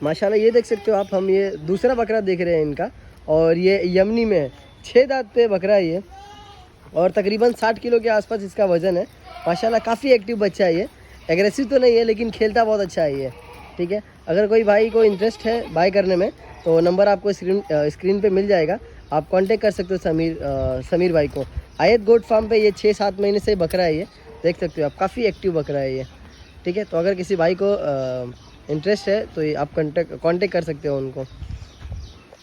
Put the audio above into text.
माशाल्लाह ये देख सकते हो आप, हम ये दूसरा बकरा देख रहे हैं इनका, और ये यमनी में है, 6 दांत पे बकरा है ये, और तकरीबन 60 किलो के आसपास इसका वज़न है। माशाल्लाह काफ़ी एक्टिव बच्चा है ये, एग्रेसिव तो नहीं है लेकिन खेलता बहुत अच्छा है ये। ठीक है, अगर कोई भाई को इंटरेस्ट है बाय करने में तो नंबर आपको स्क्रीन पे मिल जाएगा, आप कांटेक्ट कर सकते हो समीर भाई को। आयत गोट फार्म पे ये 6-7 महीने से बकरा है ये, देख सकते हो आप, काफ़ी एक्टिव बकरा है ये। ठीक है, तो अगर किसी भाई को इंटरेस्ट है तो ये आप कांटेक्ट कर सकते हो उनको।